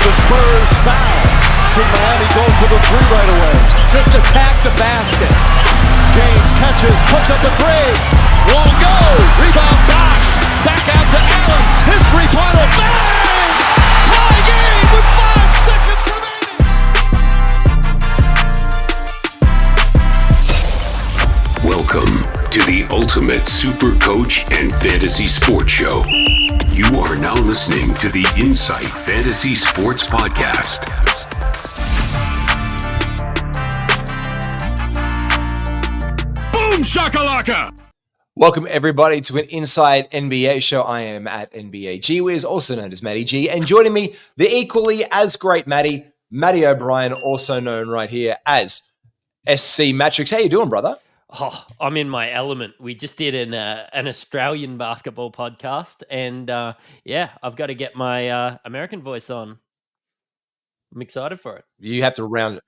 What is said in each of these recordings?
with the Spurs foul. Should Miami go for the three right away? Just attack the basket. James catches, puts up the three. Won't go. Rebound Bosh. Back out to Allen. His three-pointer. Bang! Tie game with 5 seconds remaining. Welcome to the Ultimate Super Coach and Fantasy Sports Show. You are now listening to the Insight Fantasy Sports Podcast. Boom shakalaka! Welcome everybody to an Inside NBA show. I am at NBA G, also known as Matty G, and joining me, the equally as great Matty O'Brien, also known right here as SC Mattrix. How you doing, brother? Oh, I'm in my element. We just did an Australian basketball podcast, and I've got to get my American voice on. I'm excited for it. You have to round it.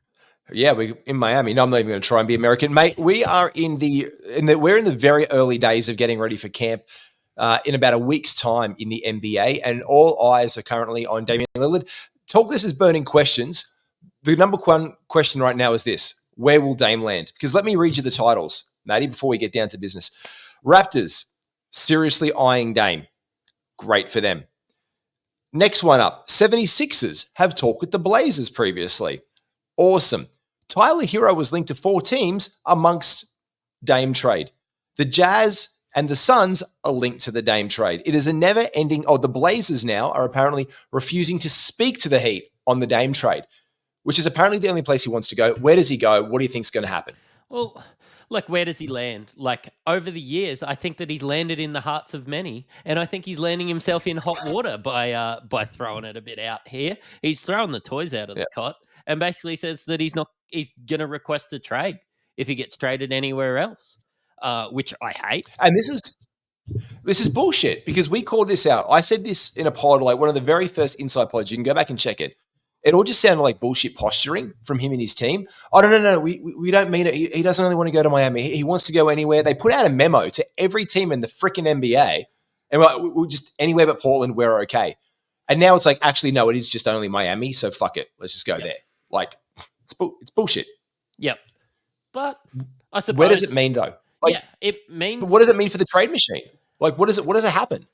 Yeah, we're in Miami. No, I'm not even going to try and be American, mate. We are we're in the very early days of getting ready for camp in about a week's time in the NBA, and all eyes are currently on Damian Lillard. Talk this as burning questions. The number one question right now is this: where will Dame land? Because let me read you the titles, Matty, before we get down to business. Raptors, seriously eyeing Dame. Great for them. Next one up, 76ers have talked with the Blazers previously. Awesome. Tyler Hero was linked to 4 teams amongst Dame trade. The Jazz and the Suns are linked to the Dame trade. It is a never-ending... the Blazers now are apparently refusing to speak to the Heat on the Dame trade, which is apparently the only place he wants to go. Where does he go? What do you think is going to happen? Well, look, where does he land? Like, over the years, I think that he's landed in the hearts of many, and I think he's landing himself in hot water by throwing it a bit out here. He's throwing the toys out of the cot and basically says that he's going to request a trade if he gets traded anywhere else, which I hate. And this is bullshit, because we called this out. I said this in a pod, like one of the very first Inside pods. You can go back and check it. It all just sounded like bullshit posturing from him and his team. Oh, no. We don't mean it. He doesn't really want to go to Miami. He wants to go anywhere. They put out a memo to every team in the freaking NBA, and we'll just anywhere but Portland, we're okay. And now it's like, actually, no, it is just only Miami, so fuck it. Let's just go there. Like, it's bullshit. Yep. But I suppose... Where does it mean, though? Like, yeah, it means... But what does it mean for the trade machine? Like, what does it happen?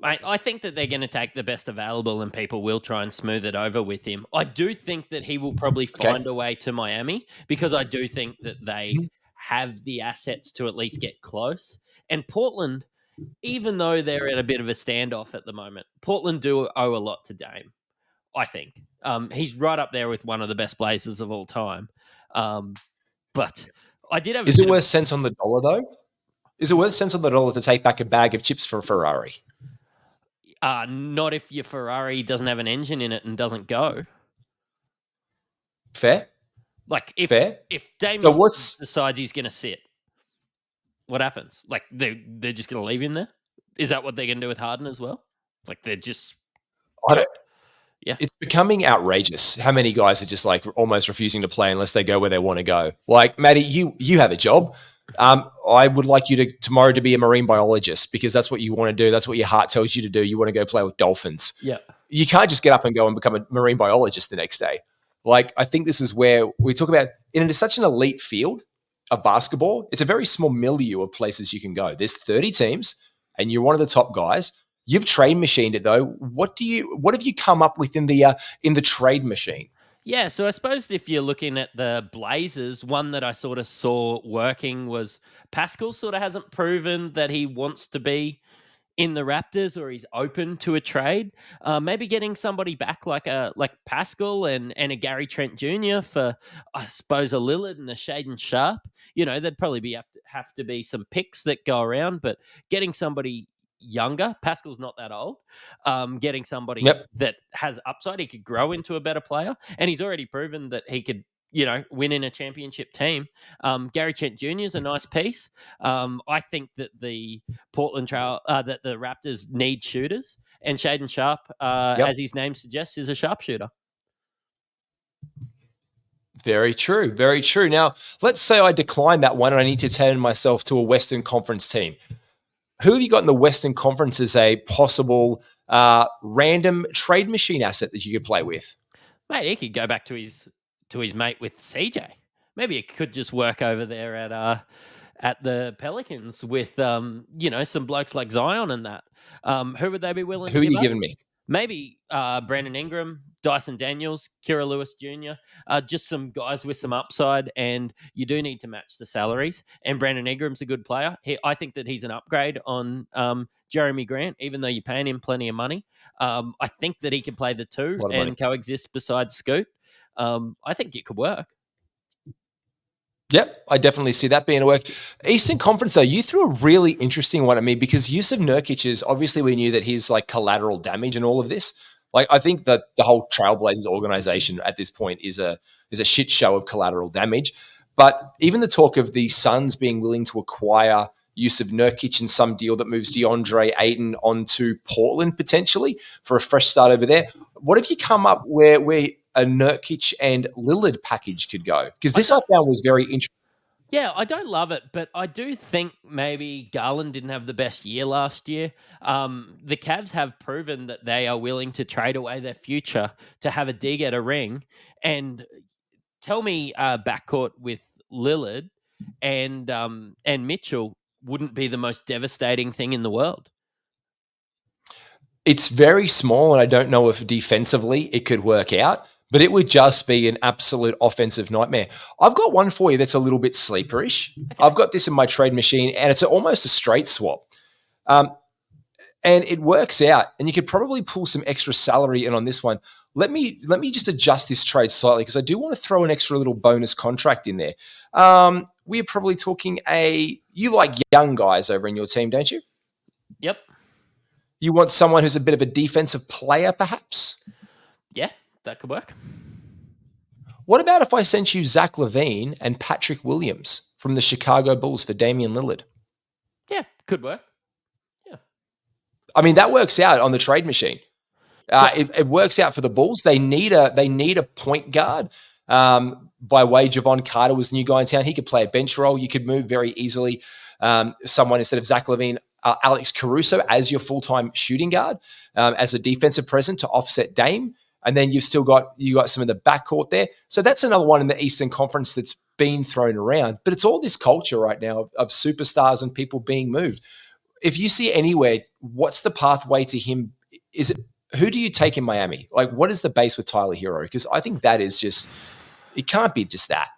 Mate, I think that they're going to take the best available and people will try and smooth it over with him. I do think that he will probably find a way to Miami, because I do think that they have the assets to at least get close. And Portland, even though they're at a bit of a standoff at the moment, Portland do owe a lot to Dame, I think. He's right up there with one of the best Blazers of all time. But I did have... Is it worth cents on the dollar, though? Is it worth cents on the dollar to take back a bag of chips for a Ferrari? Not if your Ferrari doesn't have an engine in it and doesn't go. Fair. Like, if Dame decides he's going to sit, what happens? Like, they're just going to leave him there? Is that what they're going to do with Harden as well? Like, they're just... Yeah. It's becoming outrageous how many guys are just like almost refusing to play unless they go where they want to go. Like, Matty, you have a job. I would like you tomorrow to be a marine biologist, because that's what you want to do. That's what your heart tells you to do. You want to go play with dolphins. Yeah. You can't just get up and go and become a marine biologist the next day. Like, I think this is where we talk about, and it's such an elite field of basketball. It's a very small milieu of places you can go. There's 30 teams and you're one of the top guys. You've trade machined it though. What have you come up with in the trade machine? Yeah, so I suppose if you're looking at the Blazers, one that I sort of saw working was Pascal sort of hasn't proven that he wants to be in the Raptors or he's open to a trade. Maybe getting somebody back like Pascal and a Gary Trent Jr. for, I suppose, a Lillard and a Shaedon Sharpe. You know, there'd probably have to be some picks that go around, but getting somebody younger, Pascal's not that old, getting somebody that has upside, he could grow into a better player, and he's already proven that he could, win in a championship team. Gary Trent Jr. is a nice piece. I think that the that the Raptors need shooters, and Shaedon Sharpe, as his name suggests, is a sharpshooter. Very true. Very true. Now, let's say I decline that one and I need to turn myself to a Western Conference team. Who have you got in the Western Conference as a possible random trade machine asset that you could play with? Mate, he could go back to his mate with CJ. Maybe it could just work over there at the Pelicans with some blokes like Zion and that. Who would they be willing Who to are give you up? giving me? Maybe Brandon Ingram, Dyson Daniels, Kira Lewis Jr., just some guys with some upside, and you do need to match the salaries. And Brandon Ingram's a good player. I think that he's an upgrade on Jeremy Grant, even though you're paying him plenty of money. I think that he can play the two A lot of and money. coexist beside Scoot. I think it could work. Yep, I definitely see that being a work. Eastern Conference, though, you threw a really interesting one at me because Yusuf Nurkic is obviously we knew that he's like collateral damage and all of this. Like I think that the whole Trailblazers organization at this point is a shit show of collateral damage. But even the talk of the Suns being willing to acquire Yusuf Nurkic in some deal that moves DeAndre Ayton onto Portland potentially for a fresh start over there. What have you come up where a Nurkic and Lillard package could go? Because this I found was very interesting. Yeah, I don't love it, but I do think maybe Garland didn't have the best year last year. The Cavs have proven that they are willing to trade away their future to have a dig at a ring. And tell me, backcourt with Lillard and Mitchell wouldn't be the most devastating thing in the world. It's very small, and I don't know if defensively it could work out, but it would just be an absolute offensive nightmare. I've got one for you that's a little bit sleeperish. Okay. I've got this in my trade machine, and it's almost a straight swap. And it works out, and you could probably pull some extra salary in on this one. Let me just adjust this trade slightly because I do want to throw an extra little bonus contract in there. We're probably talking you like young guys over in your team, don't you? Yep. You want someone who's a bit of a defensive player, perhaps? Yeah, that could work. What about if I sent you Zach LaVine and Patrick Williams from the Chicago Bulls for Damian Lillard? Yeah, could work. Yeah. I mean, that works out on the trade machine. It works out for the Bulls. They need a point guard. By way, Javon Carter was the new guy in town. He could play a bench role. You could move very easily someone instead of Zach LaVine, Alex Caruso as your full-time shooting guard, as a defensive presence to offset Dame. And then you got some of the backcourt there. So that's another one in the Eastern Conference that's been thrown around. But it's all this culture right now of superstars and people being moved. If you see anywhere, what's the pathway to him? Who do you take in Miami? Like, what is the base with Tyler Hero? Because I think that is just, it can't be just that.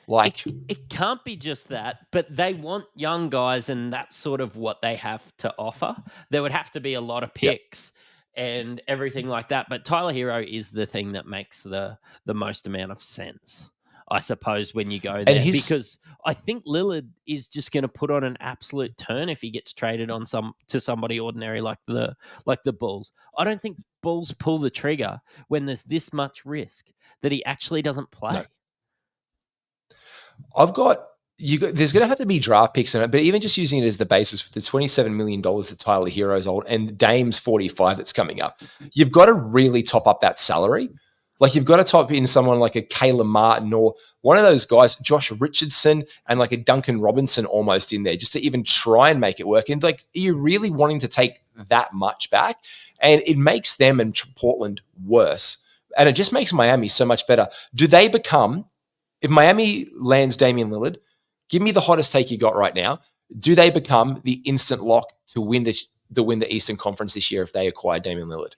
Like, it can't be just that, but they want young guys, and that's sort of what they have to offer. There would have to be a lot of picks and everything like that. But Tyler Hero is the thing that makes the most amount of sense, I suppose, when you go there. Because I think Lillard is just going to put on an absolute turn if he gets traded on to somebody ordinary like the Bulls. I don't think Bulls pull the trigger when there's this much risk that he actually doesn't play. No. There's going to have to be draft picks in it, but even just using it as the basis with the $27 million that Tyler Hero's old and Dame's 45 that's coming up, you've got to really top up that salary. Like, you've got to top in someone like a Caleb Martin or one of those guys, Josh Richardson, and like a Duncan Robinson almost in there just to even try and make it work. And like, are you really wanting to take that much back? And it makes them and Portland worse. And it just makes Miami so much better. Do they become, if Miami lands Damian Lillard, give me the hottest take you got right now. Do they become the instant lock to win the Eastern Conference this year if they acquire Damian Lillard?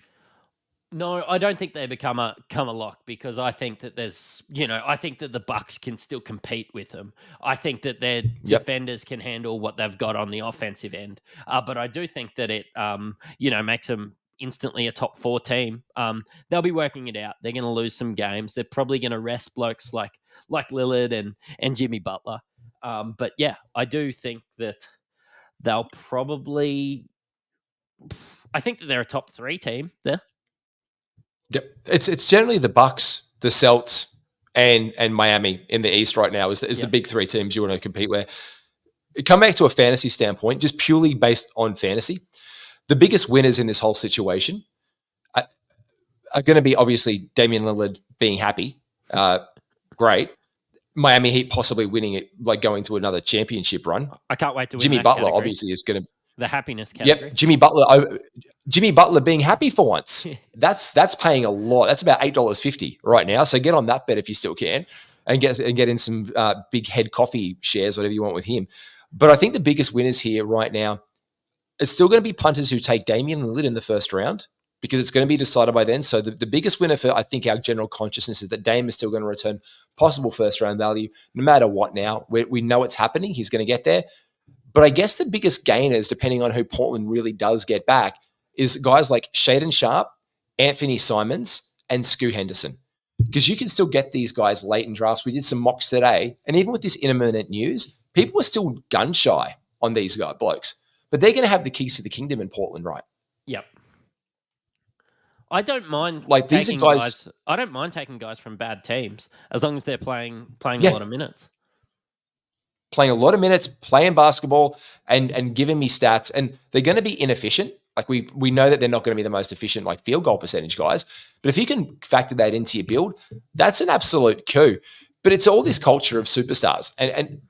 No, I don't think they become a lock because I think that I think that the Bucks can still compete with them. I think that their defenders can handle what they've got on the offensive end. But I do think that it, makes them instantly a top 4 team. They'll be working it out. They're going to lose some games. They're probably going to rest blokes like Lillard and Jimmy Butler. But yeah, I do think that they'll probably. I think that they're a top 3 team there. It's generally the Bucks, the Celts, and Miami in the East right now is the big 3 teams you want to compete with. Come back to a fantasy standpoint, just purely based on fantasy. The biggest winners in this whole situation are going to be obviously Damian Lillard being happy. Great. Miami Heat possibly winning it, like going to another championship run. I can't wait to win Jimmy that Butler category. obviously is going to The happiness category. Yep, Jimmy Butler being happy for once. That's paying a lot. That's about $8.50 right now. So get on that bet if you still can, and get in some big head coffee shares, whatever you want with him. But I think the biggest winners here right now is still going to be punters who take Damian Lillard in the first round, because it's going to be decided by then. So the biggest winner for, I think, our general consciousness is that Dame is still going to return possible first round value no matter what now. We know it's happening. He's going to get there. But I guess the biggest gainers, depending on who Portland really does get back, is guys like Shaedon Sharpe, Anthony Simons, and Scoot Henderson. Because you can still get these guys late in drafts. We did some mocks today, and even with this imminent news, people are still gun shy on these blokes. But they're going to have the keys to the kingdom in Portland, right? Yep. I don't mind these are guys. I don't mind taking guys from bad teams as long as they're playing a lot of minutes. Playing a lot of minutes, playing basketball, and giving me stats. And they're going to be inefficient. Like we know that they're not going to be the most efficient field goal percentage guys. But if you can factor that into your build, that's an absolute coup. But it's all this culture of superstars. And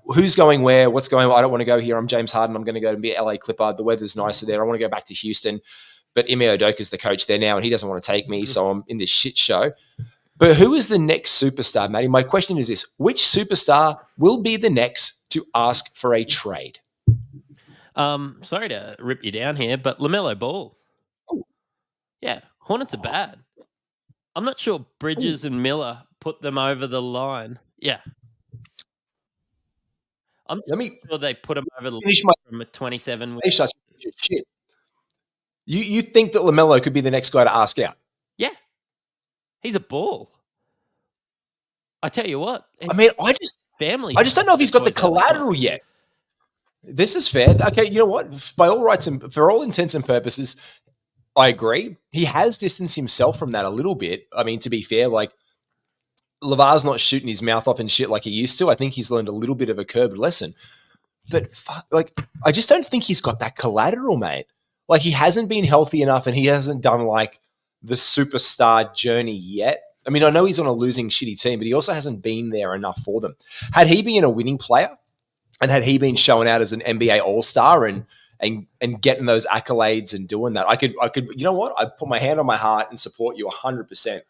who's going where, what's going on. I don't want to go here. I'm James Harden. I'm going to go and be an LA Clipper. The weather's nicer there. I want to go back to Houston. But Ime Udoka's the coach there now, and he doesn't want to take me. So I'm in this shit show. But who is the next superstar, Matty? My question is this. Which superstar will be the next to ask for a trade? Sorry to rip you down here, but LaMelo Ball. Ooh. Yeah, Hornets are bad. I'm not sure Bridges and Miller put them over the line. Yeah. I'm sure they put them over the line from a 27. Shit. You think that LaMelo could be the next guy to ask out? Yeah. He's a ball. I tell you what. I just don't know if he's got the collateral yet. This is fair. Okay, you know what? By all rights and for all intents and purposes, I agree. He has distanced himself from that a little bit. I mean, to be fair, LeVar's not shooting his mouth off and shit like he used to. I think he's learned a little bit of a curbed lesson. But I just don't think he's got that collateral, mate. He hasn't been healthy enough, and he hasn't done the superstar journey yet. I mean, I know he's on a losing shitty team, but he also hasn't been there enough for them. Had he been a winning player, and had he been showing out as an NBA All-Star and getting those accolades and doing that, I could, you know what? I'd put my hand on my heart and support you 100%.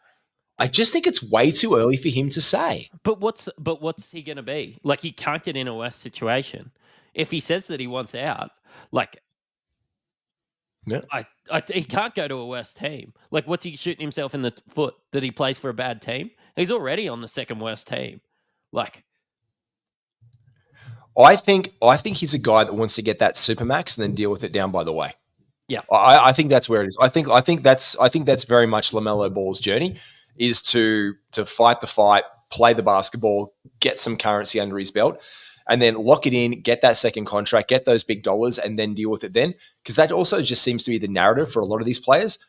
I just think it's way too early for him to say. But what's he going to be? He can't get in a worse situation. If he says that he wants out, yeah. He can't go to a worse team. What's he shooting himself in the foot that he plays for a bad team? He's already on the second worst team. I think he's a guy that wants to get that supermax and then deal with it down by the way. Yeah, I think that's where it is. I think that's very much LaMelo Ball's journey, is to fight the fight, play the basketball, get some currency under his belt, and then lock it in, get that second contract, get those big dollars, and then deal with it then. Because that also just seems to be the narrative for a lot of these players.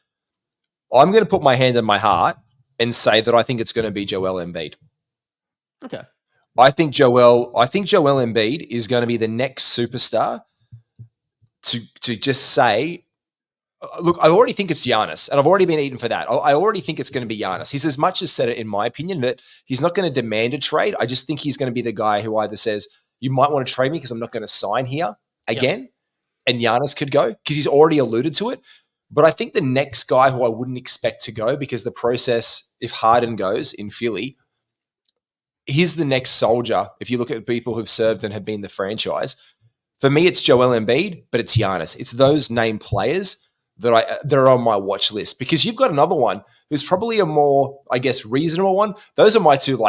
I'm going to put my hand on my heart and say that I think it's going to be Joel Embiid. Okay. I think Joel Embiid is going to be the next superstar to just say, look, I already think it's Giannis, and I've already been eaten for that. I already think it's going to be Giannis. He's as much as said it, in my opinion, that he's not going to demand a trade. I just think he's going to be the guy who either says, you might want to trade me because I'm not going to sign here again. Yep. And Giannis could go because he's already alluded to it. But I think the next guy who I wouldn't expect to go, because the process, if Harden goes in Philly, he's the next soldier. If you look at people who've served and have been the franchise, for me, it's Joel Embiid, but it's Giannis. It's those named players that are on my watch list, because you've got another one who's probably a more, I guess, reasonable one. Those are my two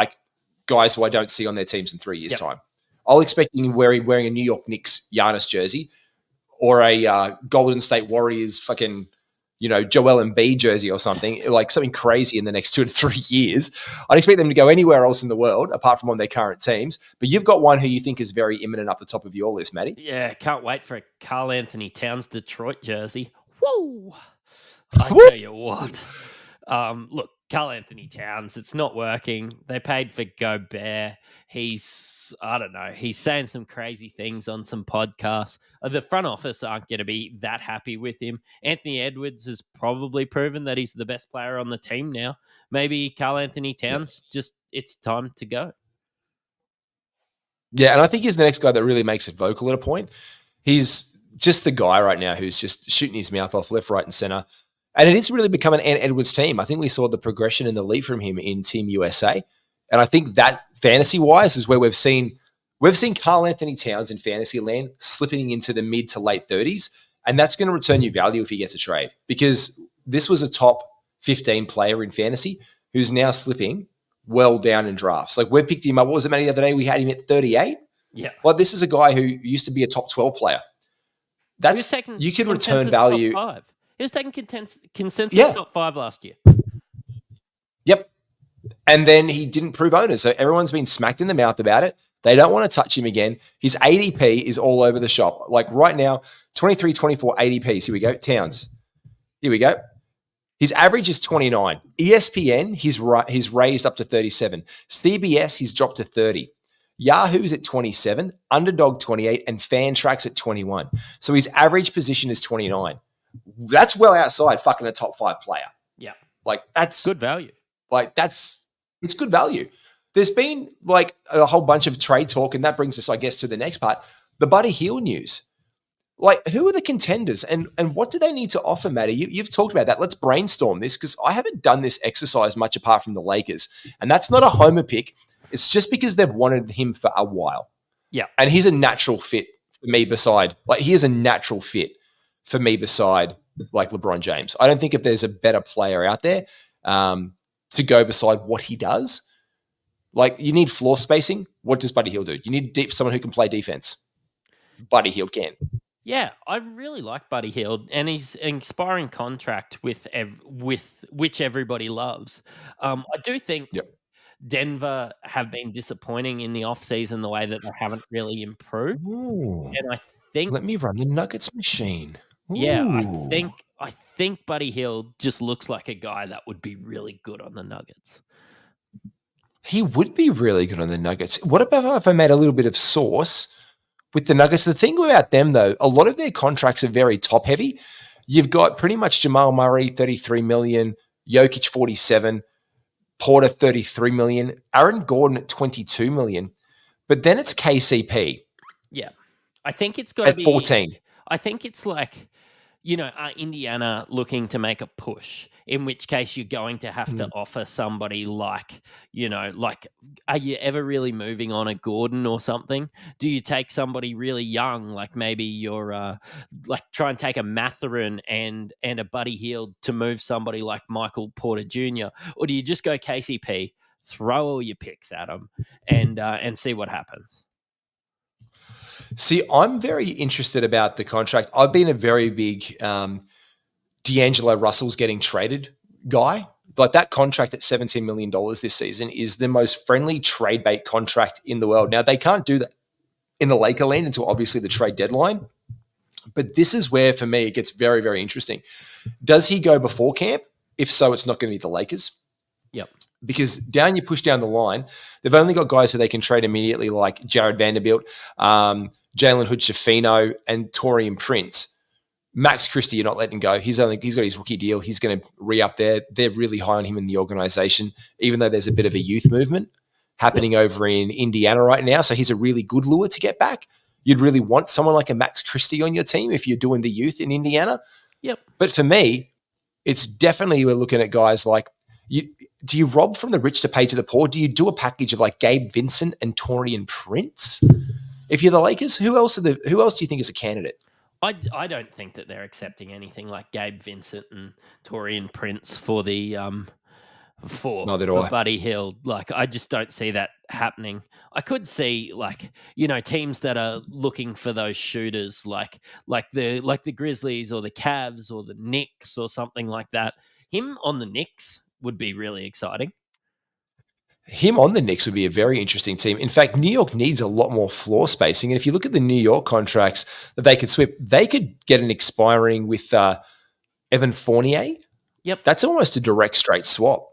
guys who I don't see on their teams in 3 years' time. I'll expect him wearing a New York Knicks Giannis jersey, or a Golden State Warriors fucking, Joel Embiid jersey or something, something crazy in the next 2 to 3 years. I'd expect them to go anywhere else in the world apart from on their current teams. But you've got one who you think is very imminent up the top of your list, Matty. Yeah, can't wait for a Karl Anthony Towns Detroit jersey. Whoa! I tell you what. Look, Karl Anthony Towns, it's not working. They paid for Gobert. He's saying some crazy things on some podcasts. The front office aren't going to be that happy with him. Anthony Edwards has probably proven that he's the best player on the team now. Maybe Karl Anthony Towns, it's time to go. Yeah, and I think he's the next guy that really makes it vocal at a point. He's just the guy right now who's just shooting his mouth off left, right, and center. And it is really becoming an Ant Edwards team. I think we saw the progression and the leap from him in Team USA. And I think that fantasy-wise is where we've seen Karl Anthony Towns in fantasy land slipping into the mid to late 30s. And that's going to return you value if he gets a trade, because this was a top 15 player in fantasy who's now slipping well down in drafts. Like, we picked him up. What was it, Matty, the other day? We had him at 38. Yeah. Like, this is a guy who used to be a top 12 player. You can return value. Top 5. He was taking consensus top 5 last year. Yep. And then he didn't prove owners. So everyone's been smacked in the mouth about it. They don't want to touch him again. His ADP is all over the shop. Like right now, 23, 24 ADPs. Here we go. Towns. Here we go. His average is 29. ESPN, he's raised up to 37. CBS, he's dropped to 30. Yahoo's at 27, Underdog 28, and Fantrax at 21. So his average position is 29. That's well outside fucking a top 5 player. Yeah. Like, that's good value. Like, it's good value. There's been like a whole bunch of trade talk, and that brings us, I guess, to the next part, the Buddy Hield news. Like, who are the contenders and what do they need to offer, Matty? You've talked about that. Let's brainstorm this, because I haven't done this exercise much apart from the Lakers. And that's not a homer pick. It's just because they've wanted him for a while. Yeah. And he's a natural fit for me beside, like, he is a natural fit for me beside, like, LeBron James. I don't think if there's a better player out there to go beside what he does. Like, you need floor spacing. What does Buddy Hield do? You need someone who can play defense. Buddy Hield can. Yeah, I really like Buddy Hield, and he's an expiring contract with which everybody loves. I do think Denver have been disappointing in the offseason the way that they haven't really improved. Ooh. And I think, let me run the Nuggets machine. Ooh. Yeah, I think Buddy Hield just looks like a guy that would be really good on the Nuggets. He would be really good on the Nuggets. What about if I made a little bit of sauce with the Nuggets? The thing about them, though, a lot of their contracts are very top heavy. You've got pretty much Jamal Murray, 33 million, Jokic, 47, Porter, 33 million, Aaron Gordon at 22 million. But then it's KCP. Yeah. I think it's got to be 14. I think it's like, Indiana looking to make a push, in which case you're going to have to offer somebody like, are you ever really moving on a Gordon or something? Do you take somebody really young, like maybe you're try and take a Mathurin and a Buddy Hield to move somebody like Michael Porter Jr., or do you just go KCP, throw all your picks at them and see what happens? See, I'm very interested about the contract. I've been a very big D'Angelo Russell's getting traded guy. Like, that contract at $17 million this season is the most friendly trade bait contract in the world. Now, they can't do that in the Laker lane until obviously the trade deadline. But this is where, for me, it gets very, very interesting. Does he go before camp? If so, it's not going to be the Lakers. Yep. Because you push down the line, they've only got guys who they can trade immediately, like Jared Vanderbilt, Jalen Hood-Schifino, and Taurean Prince. Max Christie, you're not letting go. He's got his rookie deal. He's going to re-up there. They're really high on him in the organization, even though there's a bit of a youth movement happening over in Indiana right now. So he's a really good lure to get back. You'd really want someone like a Max Christie on your team if you're doing the youth in Indiana. Yep. But for me, it's definitely, we're looking at guys like, do you rob from the rich to pay to the poor? Do you do a package of like Gabe Vincent and Taurean Prince? If you're the Lakers, who else do you think is a candidate? I don't think that they're accepting anything like Gabe Vincent and Taurean Prince for the for Buddy Hield. Like, I just don't see that happening. I could see teams that are looking for those shooters, like the Grizzlies or the Cavs or the Knicks or something like that. Him on the Knicks would be really exciting. Him on the Knicks would be a very interesting team. In fact, New York needs a lot more floor spacing. And if you look at the New York contracts that they could swip, they could get an expiring with Evan Fournier. Yep. That's almost a direct straight swap.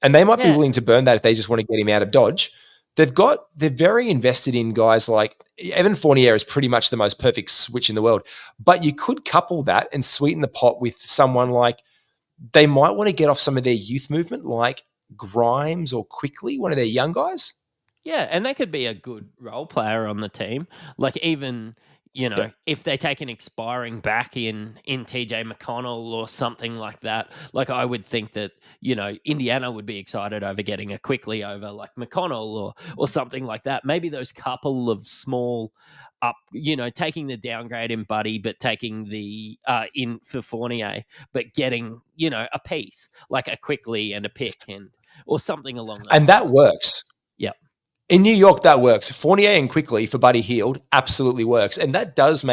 And they might be willing to burn that if they just want to get him out of Dodge. They're very invested in guys like Evan Fournier is pretty much the most perfect switch in the world. But you could couple that and sweeten the pot with someone like, they might want to get off some of their youth movement, like Grimes or Quickly, one of their young guys. Yeah, and they could be a good role player on the team. Like, even if they take an expiring back in TJ McConnell or something like that, like I would think that, Indiana would be excited over getting a quickly over like McConnell or something like that. Maybe those couple of small up, taking the downgrade in Buddy, but taking the in for Fournier, but getting, a piece like a quickly and a pick or something along those And that works. Yep. In New York, that works. Fournier and Quickly for Buddy Hield absolutely works. And that does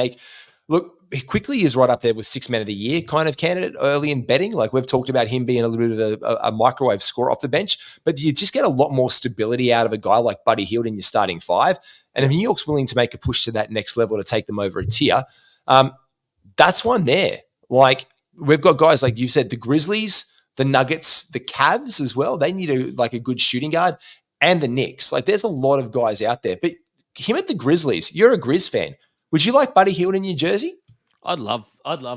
look, Quickly is right up there with 6 men of the year kind of candidate early in betting. Like we've talked about him being a little bit of a microwave scorer off the bench, but you just get a lot more stability out of a guy like Buddy Hield in your starting five. And if New York's willing to make a push to that next level to take them over a tier, that's one there. Like we've got guys like you said, the Grizzlies, the Nuggets, the Cavs as well. They need a good shooting guard. And the Knicks. Like there's a lot of guys out there. But him at the Grizzlies, you're a Grizz fan. Would you like Buddy Hield in your jersey? I'd love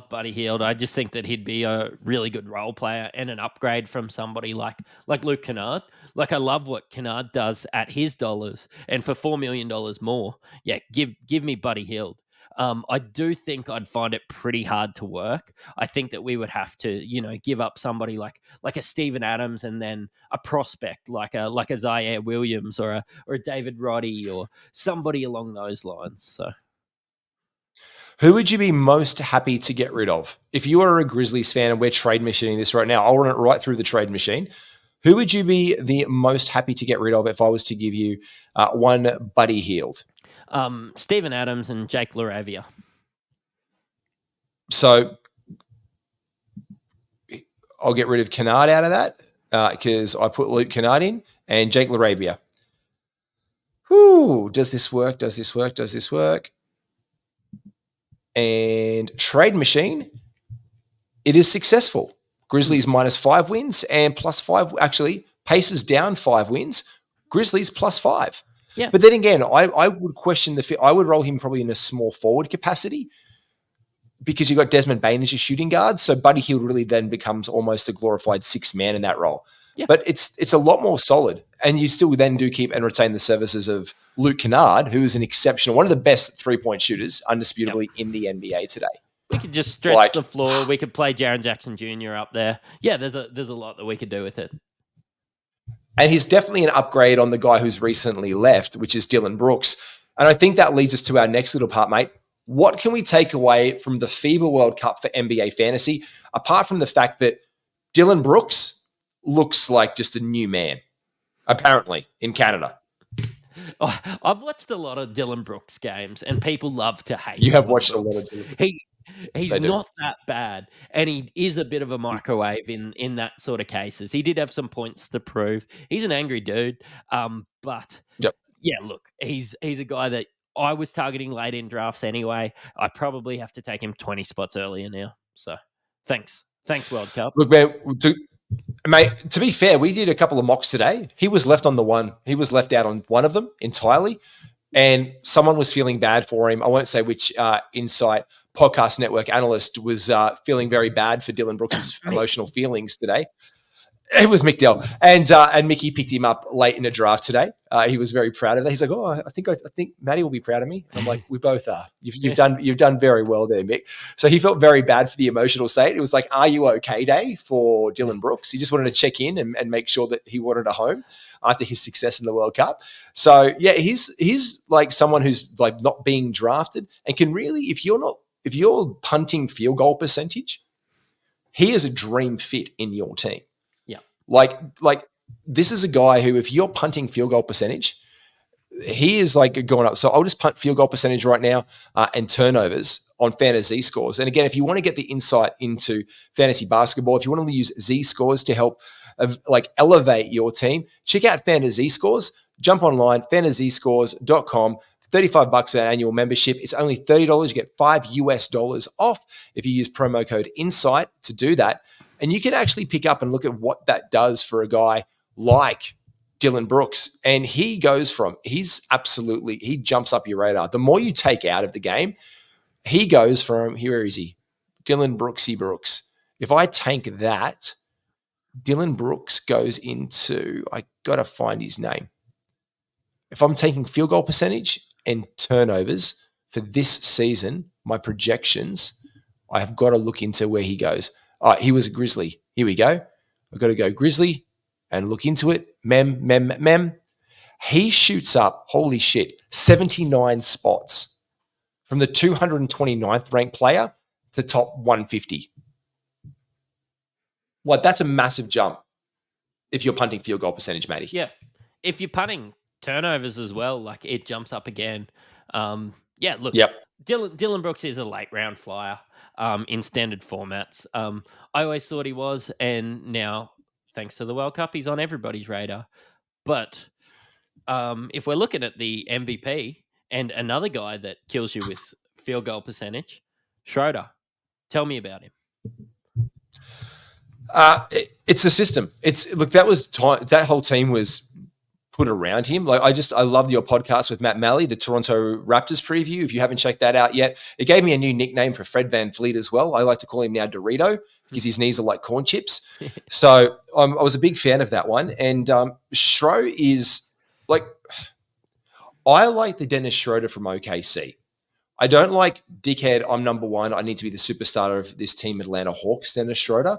Buddy Hield. I just think that he'd be a really good role player and an upgrade from somebody like Luke Kennard. Like I love what Kennard does at his dollars, and for $4 million more, yeah, give me Buddy Hield. I do think I'd find it pretty hard to work. I think that we would have to, give up somebody like a Steven Adams and then a prospect like a Zaire Williams or a David Roddy or somebody along those lines. So, who would you be most happy to get rid of? If you are a Grizzlies fan and we're trade machining this right now, I'll run it right through the trade machine. Who would you be the most happy to get rid of if I was to give you one Buddy Hield? Steven Adams and Jake LaRavia. So I'll get rid of Kennard out of that because I put Luke Kennard in and Jake LaRavia. Whoo, does this work? Does this work? Does this work? And trade machine, it is successful. Grizzlies -5 wins and +5. Actually, Pacers down 5 wins. Grizzlies +5. Yeah. But then again, I would question the fit. I would roll him probably in a small forward capacity because you've got Desmond Bain as your shooting guard. So Buddy Hield really then becomes almost a glorified 6 man in that role. Yeah. But it's a lot more solid. And you still then do keep and retain the services of Luke Kennard, who is an exceptional, one of the best 3-point shooters, undisputably, in the NBA today. We could just stretch the floor. We could play Jaren Jackson Jr. up there. Yeah, there's a lot that we could do with it. And he's definitely an upgrade on the guy who's recently left, which is Dylan Brooks. And I think that leads us to our next little part, mate. What can we take away from the FIBA World Cup for NBA fantasy, apart from the fact that Dylan Brooks looks like just a new man, apparently, in Canada? Oh, I've watched a lot of Dylan Brooks games, and people love to hate. You have watched a lot of Dylan Brooks. He's not that bad, and he is a bit of a microwave in that sort of cases. He did have some points to prove. He's an angry dude, but yep. Yeah, look, he's a guy that I was targeting late in drafts anyway. I probably have to take him 20 spots earlier now. So thanks World Cup. Look, man, mate, to be fair, we did a couple of mocks today. He was left on the one. He was left out on one of them entirely, and someone was feeling bad for him. I won't say which Insight Podcast Network analyst was feeling very bad for Dylan Brooks' emotional feelings today. It was Mick Dell, and Mickey picked him up late in a draft today. He was very proud of that. He's like, "Oh, I think Matty will be proud of me." And I'm like, "We both are. You've done very well there, Mick." So he felt very bad for the emotional state. It was like, "Are you okay?" day for Dylan Brooks. He just wanted to check in and make sure that he wanted a home after his success in the World Cup. So yeah, he's like someone who's like not being drafted and can really, if you're punting field goal percentage, he is a dream fit in your team. Like this is a guy who, if you're punting field goal percentage, he is like going up. So I'll just punt field goal percentage right now and turnovers on fantasy scores. And again, if you want to get the insight into fantasy basketball, if you want to use Z scores to help elevate your team, check out fantasy scores. Jump online, fantasyscores.com. $35 an annual membership. It's only $30. You get $5 off if you use promo code INSIGHT to do that. And you can actually pick up and look at what that does for a guy like Dylan Brooks. And he jumps up your radar. The more you take out of the game, he goes from, where is he? Dylan Brooksy Brooks. If I tank that, Dylan Brooks goes into, I got to find his name. If I'm taking field goal percentage and turnovers for this season, my projections, I have got to look into where he goes. All right, he was a Grizzly. Here we go. I've got to go Grizzly and look into it. Mem. He shoots up, holy shit, 79 spots from the 229th ranked player to top 150. Like, that's a massive jump if you're punting field goal percentage, Matty. Yeah. If you're punting turnovers as well, like, it jumps up again. Look, Dylan Brooks is a late round flyer in standard formats. I always thought he was, and now, thanks to the World Cup, he's on everybody's radar. But if we're looking at the MVP and another guy that kills you with field goal percentage, Schroeder, tell me about him. It's the system. That whole team was put around him. Like, I love your podcast with Matt Malley, the Toronto Raptors preview. If you haven't checked that out yet, it gave me a new nickname for Fred VanVleet as well. I like to call him now Dorito because his knees are like corn chips. So I was a big fan of that one. And Schro is like, I like the Dennis Schroeder from OKC. I don't like dickhead, I'm number one, I need to be the superstar of this team, Atlanta Hawks, Dennis Schroeder.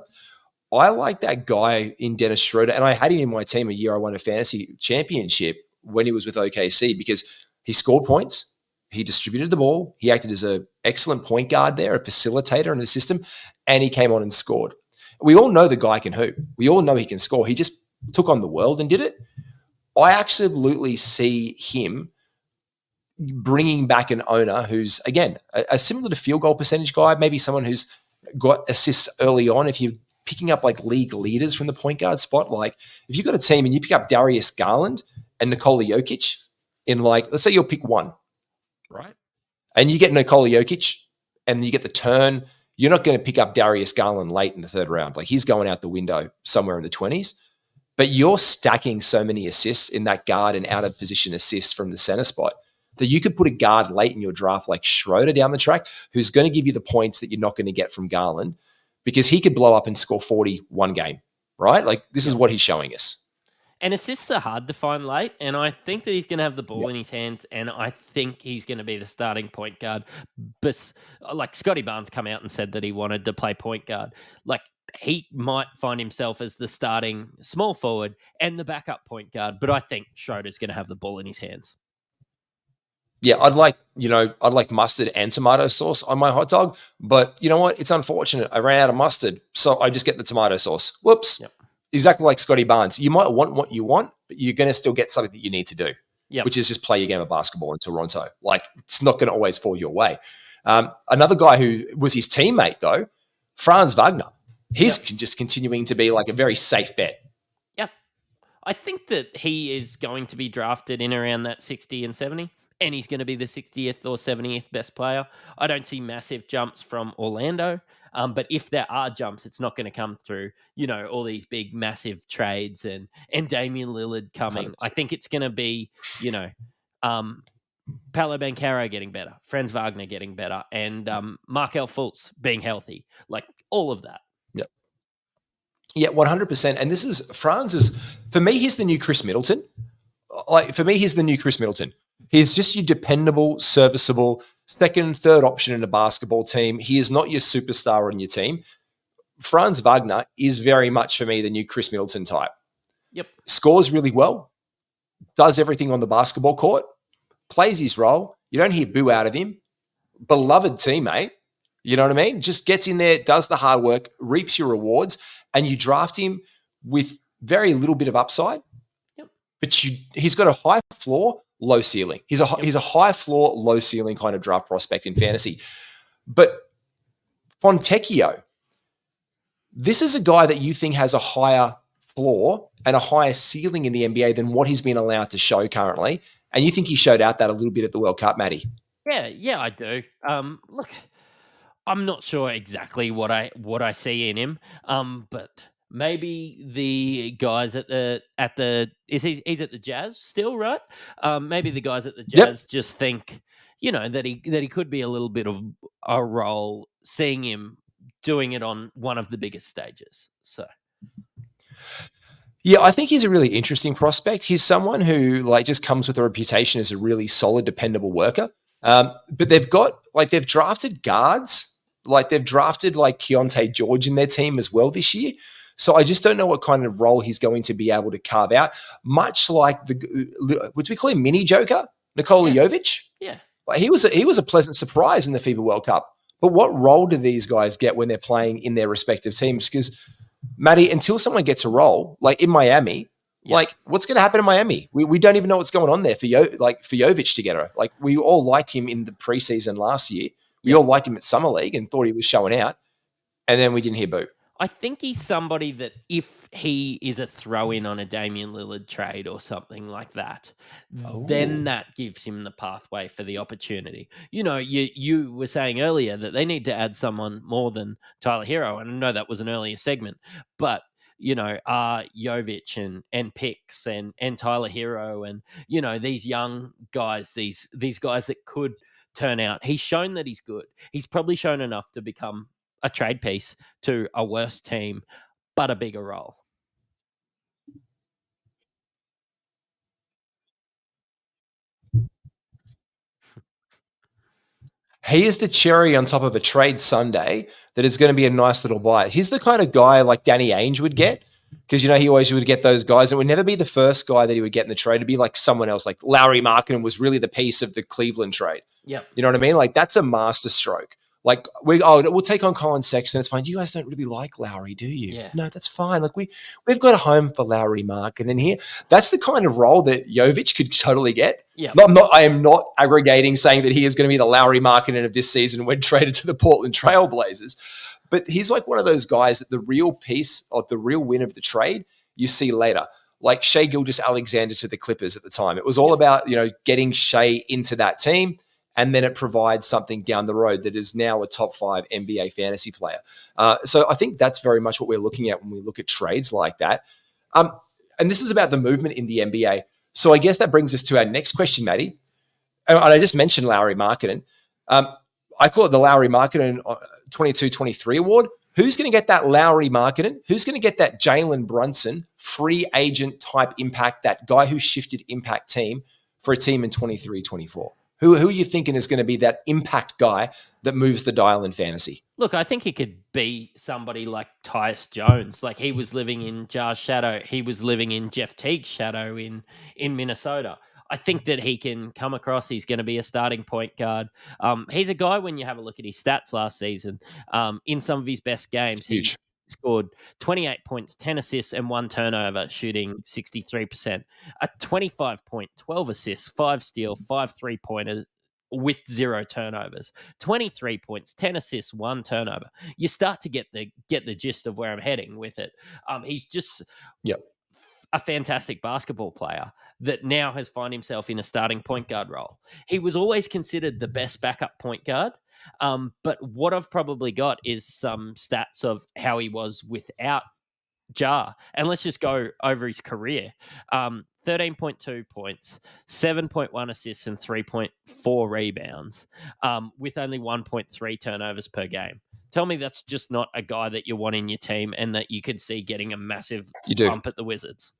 I like that guy in Dennis Schroeder, and I had him in my team a year I won a fantasy championship when he was with OKC because he scored points, he distributed the ball, he acted as an excellent point guard there, a facilitator in the system, and he came on and scored. We all know the guy can hoop. We all know he can score. He just took on the world and did it. I absolutely see him bringing back an owner who's, again, a similar to field goal percentage guy, maybe someone who's got assists early on. If you're picking up like league leaders from the point guard spot, like if you've got a team and you pick up Darius Garland and Nikola Jokic in, like, let's say you'll pick one, right? And you get Nikola Jokic and you get the turn, you're not going to pick up Darius Garland late in the third round. Like, he's going out the window somewhere in the 20s. But you're stacking so many assists in that guard and out of position assists from the center spot that you could put a guard late in your draft like Schroeder down the track who's going to give you the points that you're not going to get from Garland because he could blow up and score 40 one game, right? Like, this is what he's showing us. And assists are hard to find late, and I think that he's going to have the ball in his hands, and I think he's going to be the starting point guard. But like, Scotty Barnes come out and said that he wanted to play point guard. Like, he might find himself as the starting small forward and the backup point guard, but I think Schroeder's going to have the ball in his hands. Yeah, I'd like mustard and tomato sauce on my hot dog, but you know what? It's unfortunate. I ran out of mustard, so I just get the tomato sauce. Whoops. Yep. Exactly like Scotty Barnes. You might want what you want, but you're going to still get something that you need to do, which is just play your game of basketball in Toronto. Like, it's not going to always fall your way. Another guy who was his teammate, though, Franz Wagner. He's just continuing to be like a very safe bet. Yep. I think that he is going to be drafted in around that 60 and 70, and he's going to be the 60th or 70th best player. I don't see massive jumps from Orlando, but if there are jumps, it's not going to come through, all these big, massive trades and Damian Lillard coming. 100%. I think it's going to be, Paolo Banchero getting better, Franz Wagner getting better, and Markelle Fultz being healthy, like all of that. Yeah, 100%. And this is Franz for me, he's the new Chris Middleton. He's just your dependable, serviceable, second, third option in a basketball team. He is not your superstar on your team. Franz Wagner is very much, for me, the new Chris Middleton type. Yep. Scores really well, does everything on the basketball court, plays his role. You don't hear boo out of him. Beloved teammate, you know what I mean? Just gets in there, does the hard work, reaps your rewards, and you draft him with very little bit of upside. Yep. But he's got a high floor, low ceiling. He's a high floor, low ceiling kind of draft prospect in fantasy. But Fontecchio, this is a guy that you think has a higher floor and a higher ceiling in the NBA than what he's been allowed to show currently. And you think he showed out that a little bit at the World Cup, Matty? Yeah, I do. Look, I'm not sure exactly what I see in him, but maybe the guys he's at the Jazz still, right? Maybe the guys at the Jazz just think, that he could be a little bit of a role, seeing him doing it on one of the biggest stages. So, yeah, I think he's a really interesting prospect. He's someone who just comes with a reputation as a really solid, dependable worker. But they've drafted guards, like they've drafted like Keontae George in their team as well this year. So I just don't know what kind of role he's going to be able to carve out. Much like what do we call him, mini Joker, Nikola Jovic? Yeah, like he was a pleasant surprise in the FIBA World Cup. But what role do these guys get when they're playing in their respective teams? Because Matty, until someone gets a role, like in Miami, like what's going to happen in Miami? We don't even know what's going on there for Jovic together. Like we all liked him in the preseason last year. We all liked him at Summer League and thought he was showing out. And then we didn't hear boo. I think he's somebody that if he is a throw-in on a Damian Lillard trade or something like that, then that gives him the pathway for the opportunity. You know, you were saying earlier that they need to add someone more than Tyler Hero, and I know that was an earlier segment, but you know, Jovic and Pix and Tyler Hero and, you know, these young guys, these guys that could turn out. He's shown that he's good. He's probably shown enough to become a trade piece to a worse team, but a bigger role. He is the cherry on top of a trade Sunday that is going to be a nice little buy. He's the kind of guy like Danny Ainge would get, because, you know, he always would get those guys. It would never be the first guy that he would get in the trade. It'd be like someone else, like Lauri Markannen was really the piece of the Cleveland trade. Yeah. You know what I mean? Like that's a master stroke. Like we'll take on Colin Sexton. It's fine. You guys don't really like Lowry, do you? Yeah. No, that's fine. Like we've got a home for Lauri Markanen here. That's the kind of role that Jovic could totally get. Yeah. I am not aggregating saying that he is going to be the Lauri Markanen of this season when traded to the Portland Trail Blazers. But he's like one of those guys that the real piece of the real win of the trade you see later. Like Shai Gilgeous-Alexander to the Clippers at the time. It was all about, you know, getting Shai into that team. And then it provides something down the road that is now a top 5 NBA fantasy player. So I think that's very much what we're looking at when we look at trades like that. And this is about the movement in the NBA. So I guess that brings us to our next question, Matty. And I just mentioned Lauri Markanen. I call it the Lauri Markanen 22-23 award. Who's going to get that Lauri Markanen? Who's going to get that Jalen Brunson free agent type impact, that guy who shifted impact team for a team in 23-24? Who are you thinking is going to be that impact guy that moves the dial in fantasy? Look, I think he could be somebody like Tyus Jones. Like he was living in Jar's shadow. He was living in Jeff Teague's shadow in Minnesota. I think that he can come across. He's going to be a starting point guard. He's a guy, when you have a look at his stats last season, in some of his best games, he scored 28 points, 10 assists, and 1 turnover, shooting 63%. A 25 point, 12 assists, 5 steal, 5 3-pointers with 0 turnovers. 23 points, 10 assists, 1 turnover. You start to get the gist of where I'm heading with it. He's just a fantastic basketball player that now has found himself in a starting point guard role. He was always considered the best backup point guard. But what I've probably got is some stats of how he was without Jar. And let's just go over his career. 13.2 points, 7.1 assists, and 3.4 rebounds, with only 1.3 turnovers per game. Tell me that's just not a guy that you want in your team and that you could see getting a massive bump at the Wizards.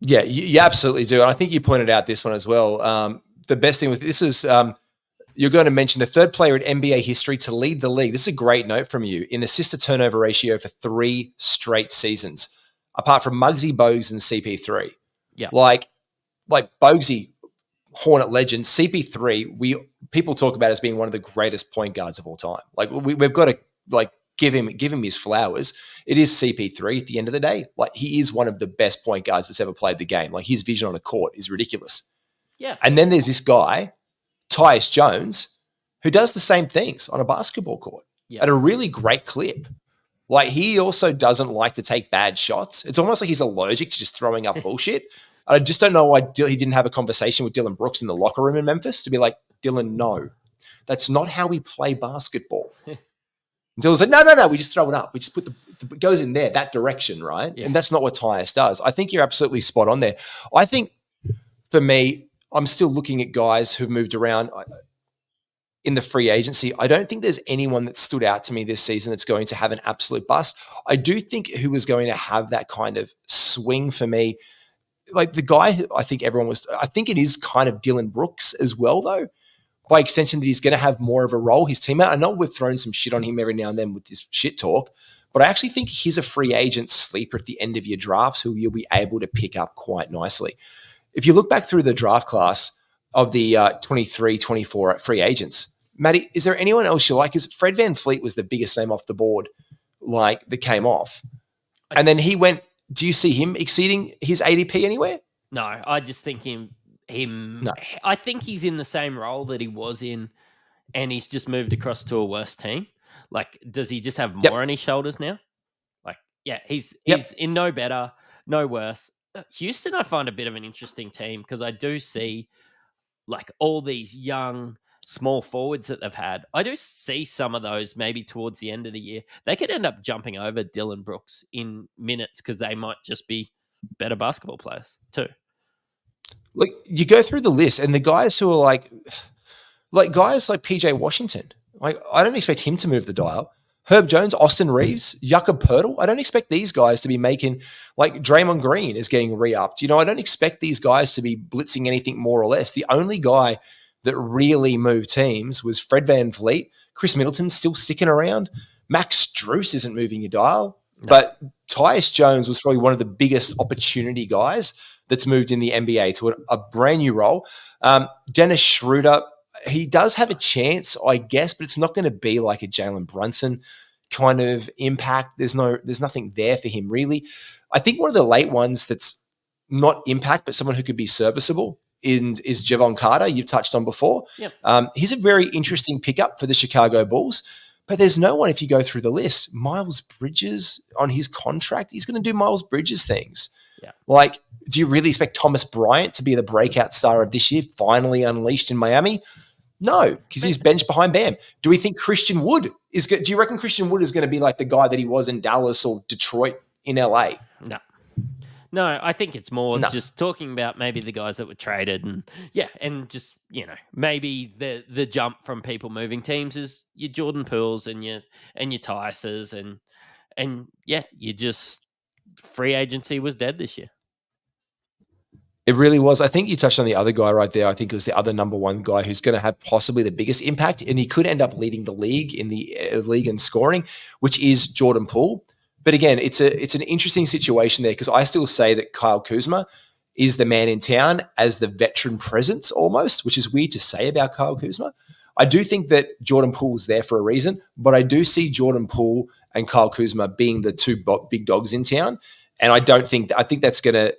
Yeah, you absolutely do. And I think you pointed out this one as well. The best thing with this is you're going to mention the third player in NBA history to lead the league. This is a great note from you, in assist to turnover ratio for 3 straight seasons, apart from Muggsy Bogues and CP3. Yeah. Like Boguesy, Hornet legend, CP3, people talk about as being one of the greatest point guards of all time. Like we've got to like give him his flowers. It is CP3 at the end of the day. Like he is one of the best point guards that's ever played the game. Like his vision on a court is ridiculous. Yeah. And then there's this guy, Tyus Jones, who does the same things on a basketball court at a really great clip. Like he also doesn't like to take bad shots. It's almost like he's allergic to just throwing up bullshit. I just don't know why he didn't have a conversation with Dylan Brooks in the locker room in Memphis to be like, Dylan, no, that's not how we play basketball. And Dylan said, no, we just throw it up. We just it goes in there, that direction, right? Yeah. And that's not what Tyus does. I think you're absolutely spot on there. I think for me, I'm still looking at guys who've moved around in the free agency. I don't think there's anyone that stood out to me this season that's going to have an absolute bust. I do think who was going to have that kind of swing for me, like the guy who I think it is kind of Dylan Brooks as well, though, by extension that he's going to have more of a role. His teammate, I know we've thrown some shit on him every now and then with this shit talk, but I actually think he's a free agent sleeper at the end of your drafts who you'll be able to pick up quite nicely. If you look back through the draft class of the 23-24 free agents, Matty, is there anyone else you like? Because Fred VanVleet was the biggest name off the board, like that came off. And then he went, do you see him exceeding his ADP anywhere? No, I just think him. No. I think he's in the same role that he was in, and he's just moved across to a worse team. Like, does he just have more on his shoulders now? Like, yeah, he's in no better, no worse. Houston, I find a bit of an interesting team because I do see like all these young, small forwards that they've had. I do see some of those maybe towards the end of the year. They could end up jumping over Dylan Brooks in minutes because they might just be better basketball players too. Like, you go through the list and the guys who are like guys like PJ Washington, like I don't expect him to move the dial. Herb Jones, Austin Reeves, Jakob Poeltl. I don't expect these guys to be making, like Draymond Green is getting re-upped. I don't expect these guys to be blitzing anything more or less. The only guy that really moved teams was Fred VanVleet. Chris Middleton's still sticking around. Max Strus isn't moving your dial. No. But Tyus Jones was probably one of the biggest opportunity guys that's moved in the NBA to a brand new role. Dennis Schroeder, he does have a chance, I guess, but it's not going to be like a Jalen Brunson kind of impact. There's nothing there for him, really. I think one of the late ones that's not impact, but someone who could be serviceable is Javon Carter, you've touched on before. Yep. He's a very interesting pickup for the Chicago Bulls, but there's no one, if you go through the list, Miles Bridges on his contract, he's going to do Miles Bridges things. Yeah. Like, do you really expect Thomas Bryant to be the breakout star of this year, finally unleashed in Miami? No, because he's benched behind Bam. Do we think Christian Wood is good? Do you reckon Christian Wood is going to be like the guy that he was in Dallas or Detroit in LA? No, I think it's more just talking about maybe the guys that were traded and just, maybe the jump from people moving teams is your Jordan Pooles and your Tyses and you just free agency was dead this year. It really was. I think you touched on the other guy right there. I think it was the other number one guy who's going to have possibly the biggest impact, and he could end up leading the league in the league in scoring, which is Jordan Poole. But again, it's an interesting situation there because I still say that Kyle Kuzma is the man in town as the veteran presence almost, which is weird to say about Kyle Kuzma. I do think that Jordan Poole's there for a reason, but I do see Jordan Poole and Kyle Kuzma being the two big dogs in town. And I think that's going to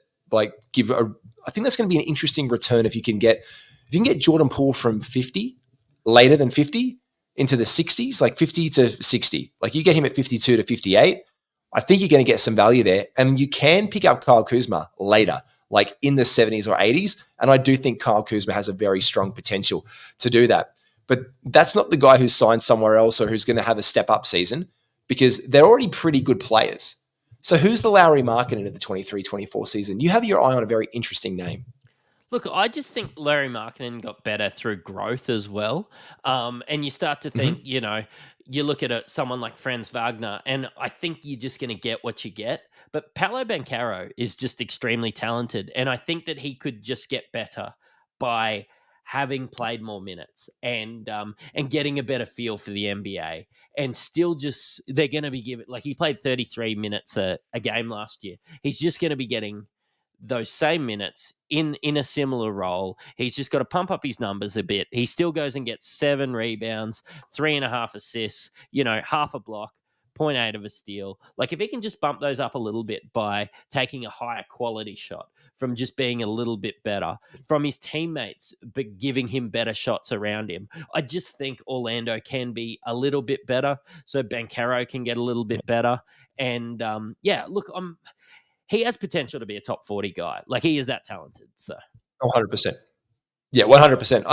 I think that's going to be an interesting return if you can get Jordan Poole from 50, later than 50, into the 60s, like 50 to 60. Like you get him at 52 to 58, I think you're going to get some value there. And you can pick up Kyle Kuzma later, like in the 70s or 80s. And I do think Kyle Kuzma has a very strong potential to do that. But that's not the guy who's signed somewhere else or who's going to have a step-up season because they're already pretty good players. So who's the Lauri Markanen of the 23-24 season? You have your eye on a very interesting name. Look, I just think Lauri Markanen got better through growth as well. And you start to think, you look at someone like Franz Wagner, and I think you're just going to get what you get. But Paolo Banchero is just extremely talented, and I think that he could just get better by having played more minutes and getting a better feel for the NBA, and still just they're going to be given, like he played 33 minutes a game last year. He's just going to be getting those same minutes in a similar role. He's just got to pump up his numbers a bit. He still goes and gets 7 rebounds, 3.5 assists, half a block, 0.8 of a steal. Like if he can just bump those up a little bit by taking a higher quality shot, from just being a little bit better, from his teammates but giving him better shots around him, I just think Orlando can be a little bit better. So Banchero can get a little bit better. And he has potential to be a top 40 guy. Like he is that talented. So 100%. Yeah, 100%.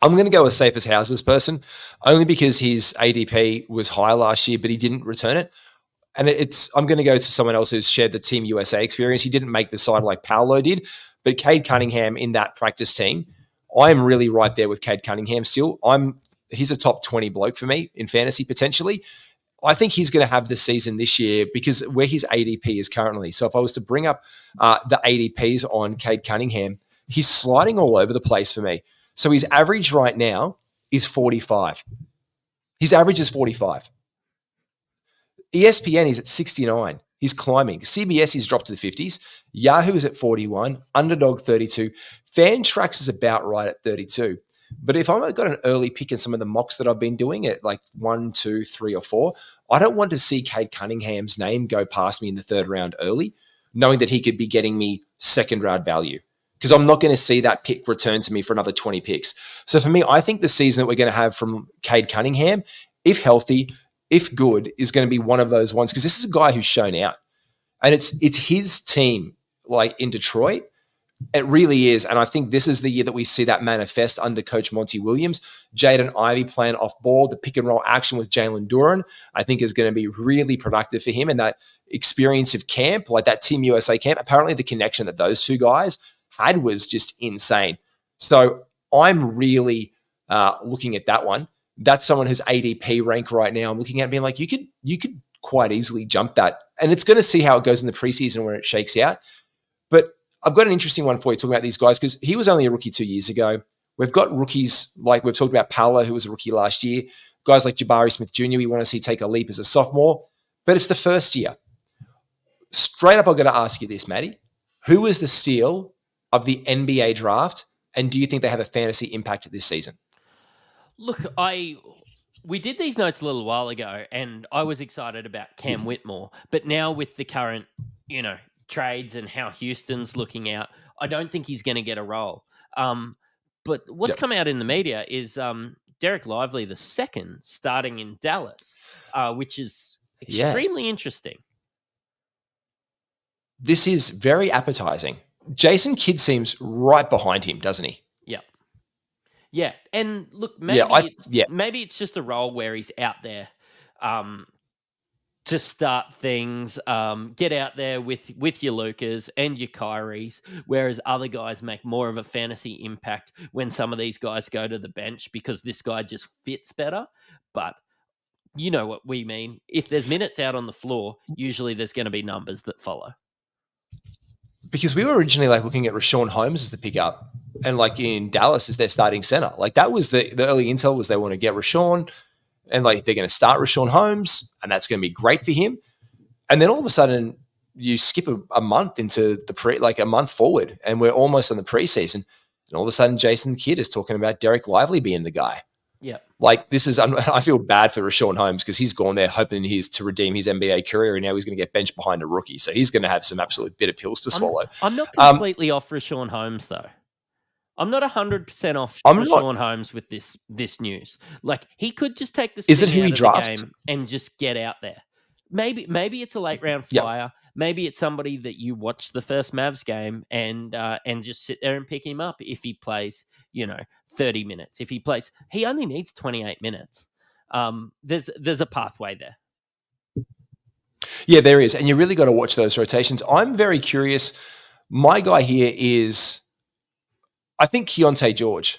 I'm going to go with safe as houses person, only because his ADP was high last year, but he didn't return it. And I'm going to go to someone else who's shared the Team USA experience. He didn't make the side like Paolo did, but Cade Cunningham in that practice team, I'm really right there with Cade Cunningham still. He's a top 20 bloke for me in fantasy potentially. I think he's going to have the season this year because where his ADP is currently. So if I was to bring up the ADPs on Cade Cunningham, he's sliding all over the place for me. So his average right now is 45. His average is 45. ESPN is at 69. He's climbing. CBS is dropped to the 50s. Yahoo is at 41. Underdog 32. Fantrax is about right at 32. But if I've got an early pick in some of the mocks that I've been doing at like 1, 2, 3, or 4, I don't want to see Cade Cunningham's name go past me in the third round early, knowing that he could be getting me second round value, because I'm not going to see that pick return to me for another 20 picks. So for me, I think the season that we're going to have from Cade Cunningham, if healthy, if good, is going to be one of those ones, because this is a guy who's shown out. And it's his team, like in Detroit. It really is. And I think this is the year that we see that manifest under Coach Monty Williams. Jaden Ivey playing off ball, the pick and roll action with Jalen Duren, I think is going to be really productive for him. And that experience of camp, like that Team USA camp, apparently the connection that those two guys had was just insane. So I'm really looking at that one. That's someone who's ADP rank right now. I'm looking at being like, you could quite easily jump that. And it's going to see how it goes in the preseason when it shakes out. But I've got an interesting one for you talking about these guys, because he was only a rookie 2 years ago. We've got rookies like we've talked about Paolo, who was a rookie last year. Guys like Jabari Smith Jr., we want to see take a leap as a sophomore. But it's the first year. Straight up, I'm going to ask you this, Matty. Who was the steal of the NBA draft, and do you think they have a fantasy impact this season? Look, we did these notes a little while ago, and I was excited about Cam Whitmore. But now with the current, trades and how Houston's looking out, I don't think he's going to get a role. But what's come out in the media is Derek Lively, the second, starting in Dallas, which is extremely interesting. This is very appetizing. Jason Kidd seems right behind him, doesn't he? Yeah. Yeah. And look, maybe it's just a role where he's out there to start things, get out there with your Lucas and your Kyries, whereas other guys make more of a fantasy impact when some of these guys go to the bench because this guy just fits better. But you know what we mean. If there's minutes out on the floor, usually there's going to be numbers that follow. Because we were originally like looking at Rashawn Holmes as the pickup, and like in Dallas as their starting center. Like that was the early intel was they want to get Rashawn, and like they're going to start Rashawn Holmes, and that's going to be great for him. And then all of a sudden you skip a month into a month forward, and we're almost in the preseason, and all of a sudden Jason Kidd is talking about Derek Lively being the guy. Yeah. Like this is, I feel bad for Rashawn Holmes because he's gone there hoping to redeem his NBA career, and now he's going to get benched behind a rookie. So he's going to have some absolute bitter pills to swallow. I'm not completely off Rashawn Holmes though. I'm not 100% off Rashawn Holmes with this news. Like he could just take the game and just get out there. Maybe it's a late round flyer. Yep. Maybe it's somebody that you watch the first Mavs game and just sit there and pick him up if he plays, 30 minutes. If he plays, he only needs 28 minutes. There's a pathway there. Yeah, there is. And you really got to watch those rotations. I'm very curious. My guy here is, I think, Keontae George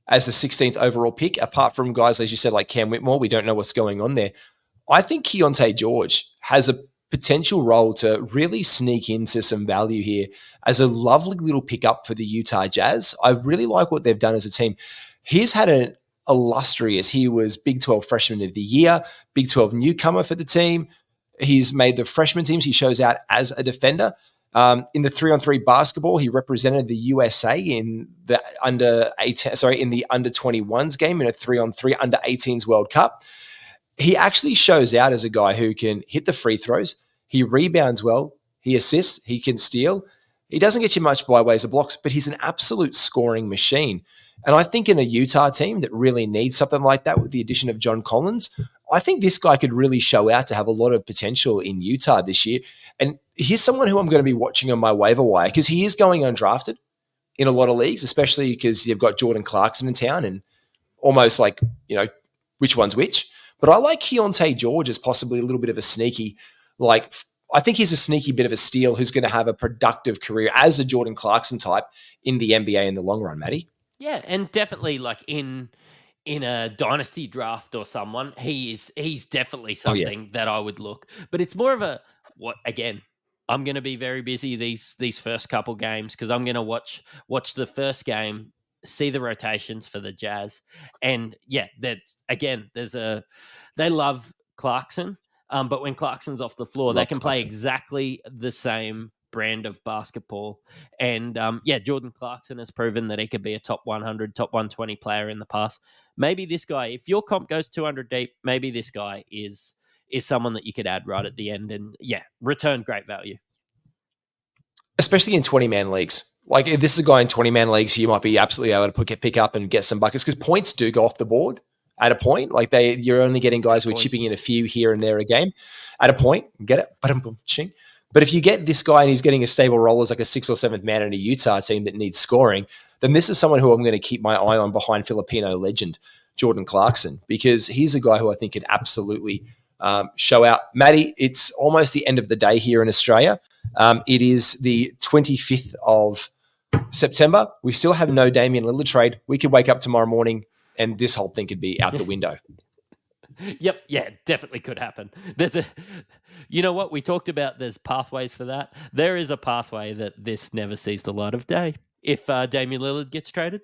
as the 16th overall pick, apart from guys, as you said, like Cam Whitmore. We don't know what's going on there. I think Keontae George has a potential role to really sneak into some value here as a lovely little pickup for the Utah Jazz. I really like what they've done as a team. He's had an illustrious, he was Big 12 Freshman of the Year, Big 12 newcomer for the team. He's made the freshman teams. He shows out as a defender. In the 3-on-3 basketball, he represented the USA in the under 21s game in a 3-on-3 under 18s World Cup. He actually shows out as a guy who can hit the free throws. He rebounds well. He assists. He can steal. He doesn't get you much by ways of blocks, but he's an absolute scoring machine. And I think in a Utah team that really needs something like that with the addition of John Collins, I think this guy could really show out to have a lot of potential in Utah this year. And here's someone who I'm going to be watching on my waiver wire because he is going undrafted in a lot of leagues, especially because you've got Jordan Clarkson in town and almost like, which one's which. But I like Keontae George as possibly a little bit of a sneaky, I think he's a sneaky bit of a steal who's going to have a productive career as a Jordan Clarkson type in the NBA in the long run, Matty. Yeah, and definitely like in a dynasty draft or someone, he's definitely something that I would look. But it's more of I'm going to be very busy these first couple games because I'm going to watch the first game, see the rotations for the Jazz, and yeah, they love Clarkson, but when Clarkson's off the floor, they can play exactly the same brand of basketball. And Jordan Clarkson has proven that he could be a top 100, top 120 player in the past. Maybe this guy, if your comp goes 200 deep, maybe this guy is someone that you could add right at the end and return great value. Especially in 20-man leagues. Like, if this is a guy in 20-man leagues, you might be absolutely able to pick up and get some buckets, because points do go off the board at a point. Like, you're only getting guys who are chipping in a few here and there a game. At a point, get it? But if you get this guy and he's getting a stable role as like a 6th or 7th man in a Utah team that needs scoring, then this is someone who I'm going to keep my eye on behind Filipino legend Jordan Clarkson, because he's a guy who I think could absolutely show out. Matty, it's almost the end of the day here in Australia. It is the 25th of September. We still have no Damian Lillard trade. We could wake up tomorrow morning and this whole thing could be out the window. Yep. Yeah, definitely could happen. You know what? We talked about there's pathways for that. There is a pathway that this never sees the light of day if Damian Lillard gets traded.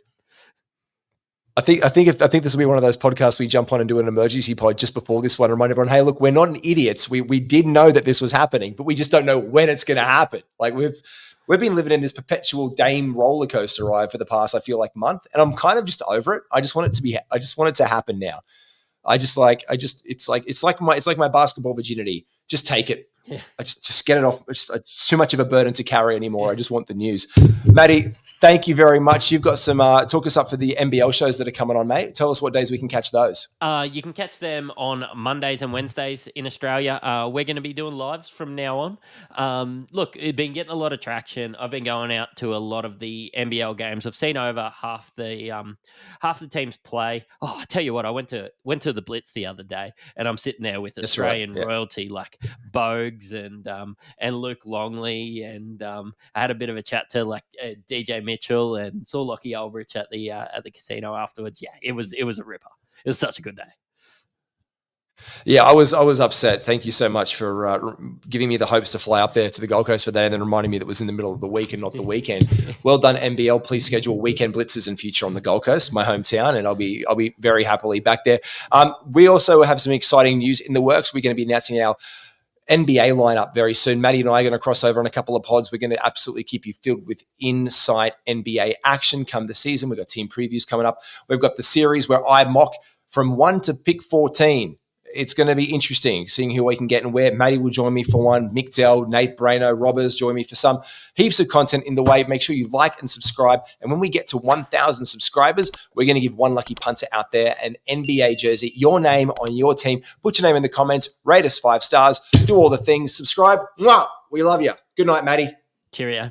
I think this will be one of those podcasts we jump on and do an emergency pod just before this one. Remind everyone, hey, look, we're not idiots. We did know that this was happening, but we just don't know when it's going to happen. Like, we've been living in this perpetual Dame roller coaster ride for the past, I feel like, month, and I'm kind of just over it. I just want it to happen now. It's like my basketball virginity. Just take it. Yeah. I just get it off. It's too much of a burden to carry anymore. I just want the news. Matty, thank you very much. You've got some talk us up for the NBL shows that are coming on, mate. Tell us what days we can catch those. You can catch them on Mondays and Wednesdays in Australia. We're going to be doing lives from now on. Look, it's been getting a lot of traction. I've been going out to a lot of the NBL games. I've seen over half the teams play. Oh, I tell you what, I went to the Blitz the other day, and I'm sitting there with Australian royalty like Bogues and Luke Longley, and I had a bit of a chat to DJ Mitchell, and saw Lockie Ulbrich at the casino afterwards. Yeah, it was a ripper. It was such a good day. Yeah, I was upset. Thank you so much for giving me the hopes to fly up there to the Gold Coast for that, and then reminding me that it was in the middle of the week and not the weekend. Well done, NBL. Please schedule weekend blitzes in future on the Gold Coast, my hometown, and I'll be very happily back there. We also have some exciting news in the works. We're going to be announcing our NBA lineup very soon. Matty and I are going to cross over on a couple of pods. We're going to absolutely keep you filled with insight NBA action come the season. We've got team previews coming up. We've got the series where I mock from 1 to pick 14. It's going to be interesting seeing who we can get and where. Matty will join me for one. Mick Dell, Nate Braino, Robbers join me for some. Heaps of content in the way. Make sure you like and subscribe. And when we get to 1,000 subscribers, we're going to give one lucky punter out there an NBA jersey, your name on your team. Put your name in the comments. Rate us 5 stars. Do all the things. Subscribe. Mwah! We love you. Good night, Matty. Cheerio.